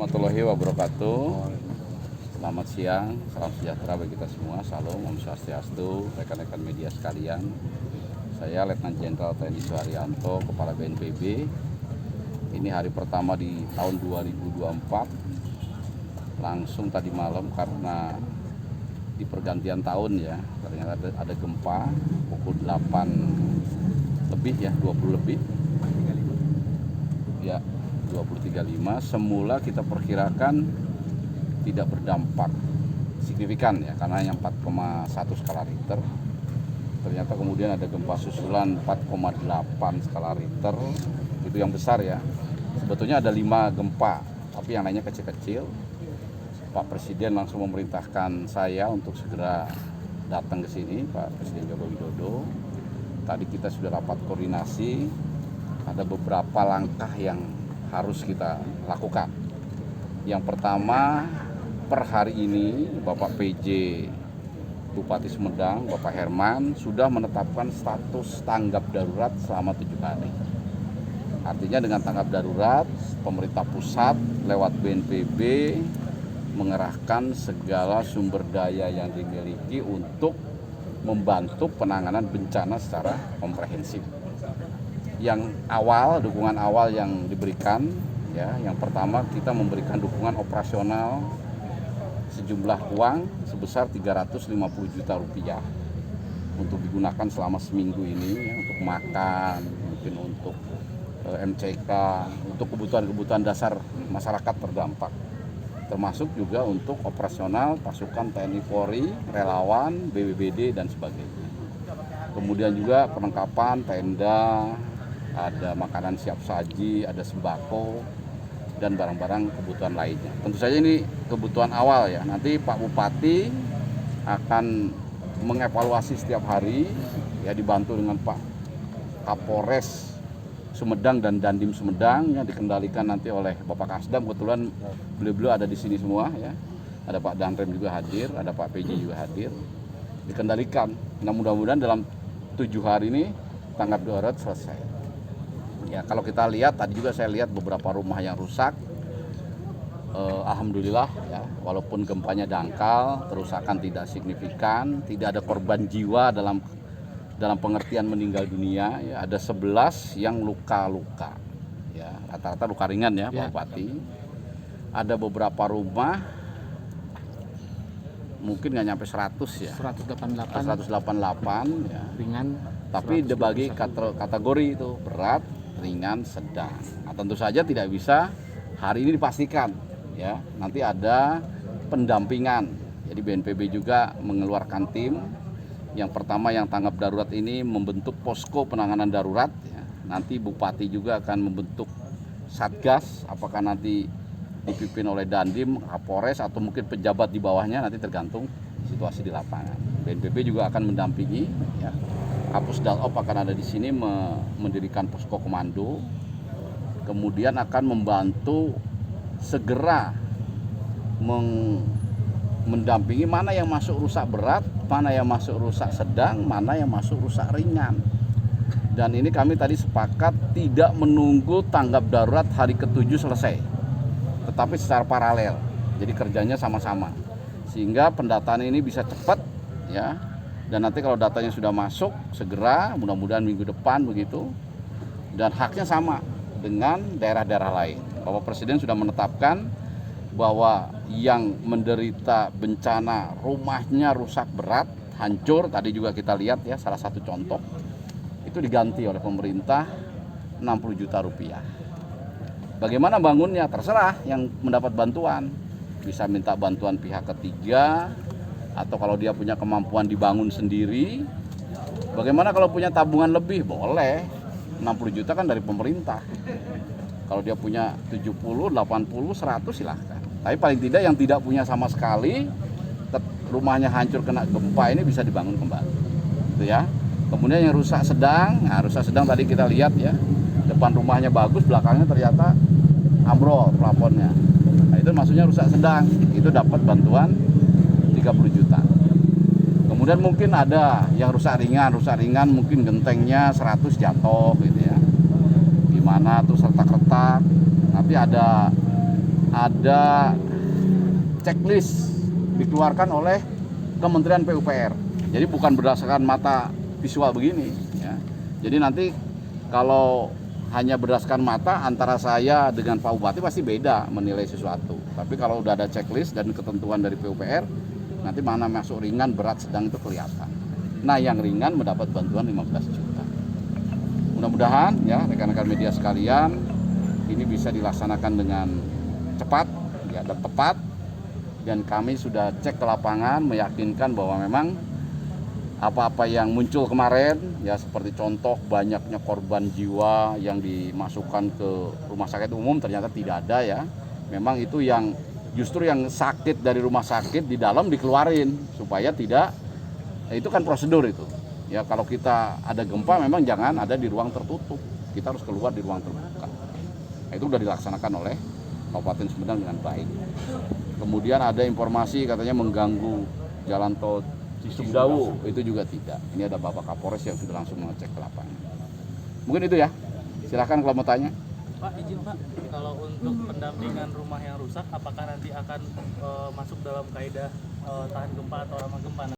warahmatullahi wabarakatuh. Selamat siang, salam sejahtera bagi kita semua. Salam, Om Swastiastu, rekan-rekan media sekalian. Saya Letnan Jenderal TNI Suharyanto, Kepala BNPB. Ini hari pertama di tahun 2024. Langsung tadi malam karena di pergantian tahun ya, ternyata ada gempa pukul 8 lebih ya, 20 lebih. Ya, 20.35. Semula kita perkirakan tidak berdampak signifikan ya, karena yang 4,1 skala Richter. Ternyata kemudian ada gempa susulan 4,8 skala Richter, itu yang besar ya. Sebetulnya ada 5 gempa, tapi yang lainnya kecil-kecil. Pak Presiden langsung memerintahkan saya untuk segera datang ke sini, Pak Presiden Joko Widodo. Tadi kita sudah rapat koordinasi, ada beberapa langkah yang harus kita lakukan. Yang pertama, per hari ini Bapak PJ Bupati Sumedang, Bapak Herman, sudah menetapkan status tanggap darurat selama 7 hari. Artinya dengan tanggap darurat, pemerintah pusat lewat BNPB mengerahkan segala sumber daya yang dimiliki untuk membantu penanganan bencana secara komprehensif. Yang awal, dukungan awal yang diberikan ya, yang pertama kita memberikan dukungan operasional sejumlah uang sebesar 350 juta rupiah untuk digunakan selama seminggu ini ya, untuk makan, mungkin untuk MCK, untuk kebutuhan-kebutuhan dasar masyarakat terdampak. Termasuk juga untuk operasional pasukan TNI Polri, relawan, BPBD dan sebagainya. Kemudian juga perlengkapan tenda, ada makanan siap saji, ada sembako dan barang-barang kebutuhan lainnya. Tentu saja ini kebutuhan awal ya. Nanti Pak Bupati akan mengevaluasi setiap hari ya, dibantu dengan Pak Kapolres Sumedang dan Dandim Sumedang yang dikendalikan nanti oleh Bapak Kasdam. Kebetulan beliau-beliau ada di sini semua ya. Ada Pak Danrem juga hadir, ada Pak PJ juga hadir. Dikendalikan. Nah, mudah-mudahan dalam 7 hari ini tanggap darurat selesai. Ya, kalau kita lihat tadi juga saya lihat beberapa rumah yang rusak. Alhamdulillah ya, walaupun gempanya dangkal, kerusakan tidak signifikan, tidak ada korban jiwa dalam pengertian meninggal dunia ya, ada 11 yang luka-luka ya, rata-rata luka ringan ya, Pak Bupati. Ada beberapa rumah mungkin nggak nyampe 100 ya, 188 ya, ringan, tapi dibagi kategori itu berat, ringan, sedang. Nah, tentu saja tidak bisa hari ini dipastikan ya, nanti ada pendampingan. Jadi BNPB juga mengeluarkan tim. Yang pertama yang tanggap darurat ini membentuk posko penanganan darurat ya. Nanti Bupati juga akan membentuk Satgas, apakah nanti dipimpin oleh Dandim, Kapolres atau mungkin pejabat di bawahnya, nanti tergantung situasi di lapangan. BNPB juga akan mendampingi ya. Kapus Dalop akan ada di sini mendirikan posko komando. Kemudian akan membantu segera mendampingi mana yang masuk rusak berat, mana yang masuk rusak sedang, mana yang masuk rusak ringan. Dan ini kami tadi sepakat tidak menunggu tanggap darurat hari ke-7 selesai, tetapi secara paralel. Jadi kerjanya sama-sama, sehingga pendataan ini bisa cepat ya. Dan nanti kalau datanya sudah masuk segera, mudah-mudahan minggu depan begitu. Dan haknya sama dengan daerah-daerah lain. Bapak Presiden sudah menetapkan bahwa yang menderita bencana rumahnya rusak berat, hancur, tadi juga kita lihat ya salah satu contoh, itu diganti oleh pemerintah 60 juta rupiah. Bagaimana bangunnya? Terserah yang mendapat bantuan. Bisa minta bantuan pihak ketiga, atau kalau dia punya kemampuan dibangun sendiri. Bagaimana kalau punya tabungan lebih? Boleh. 60 juta kan dari pemerintah. Kalau dia punya 70, 80, 100 silahkan. Tapi paling tidak yang tidak punya sama sekali, rumahnya hancur kena gempa ini bisa dibangun kembali. Gitu ya. Kemudian yang rusak sedang, nah rusak sedang tadi kita lihat ya, depan rumahnya bagus, belakangnya ternyata ambrol plafonnya. Nah itu maksudnya rusak sedang, itu dapat bantuan 30 juta. Kemudian mungkin ada yang rusak ringan mungkin gentengnya 100 jatuh gitu ya. Gimana tuh retak-retak, nanti ada ada checklist dikeluarkan oleh Kementerian PUPR. Jadi bukan berdasarkan mata visual begini ya. Jadi nanti kalau hanya berdasarkan mata, antara saya dengan Pak Bupati pasti beda menilai sesuatu. Tapi kalau udah ada checklist dan ketentuan dari PUPR, nanti mana masuk ringan, berat, sedang itu kelihatan. Nah, yang ringan mendapat bantuan 15 juta. Mudah-mudahan ya rekan-rekan media sekalian, ini bisa dilaksanakan dengan cepat ya, dan tepat. Dan kami sudah cek ke lapangan, meyakinkan bahwa memang apa-apa yang muncul kemarin ya, seperti contoh banyaknya korban jiwa yang dimasukkan ke rumah sakit umum, ternyata tidak ada ya. Memang itu yang justru yang sakit dari rumah sakit di dalam dikeluarin supaya tidak, itu kan prosedur itu ya. Kalau kita ada gempa memang jangan ada di ruang tertutup, kita harus keluar di ruang terbuka. Nah, itu sudah dilaksanakan oleh Kabupaten Sumedang dengan baik. Kemudian ada informasi katanya mengganggu jalan tol Cisumdawu, itu juga tidak. Ini ada Bapak Kapolres yang sudah langsung mengecek ke lapangan. Mungkin itu ya, silahkan kalau mau tanya. Pak, izin Pak, kalau untuk pendampingan rumah yang rusak, apakah nanti akan masuk dalam kaidah tahan gempa atau ramah gempa?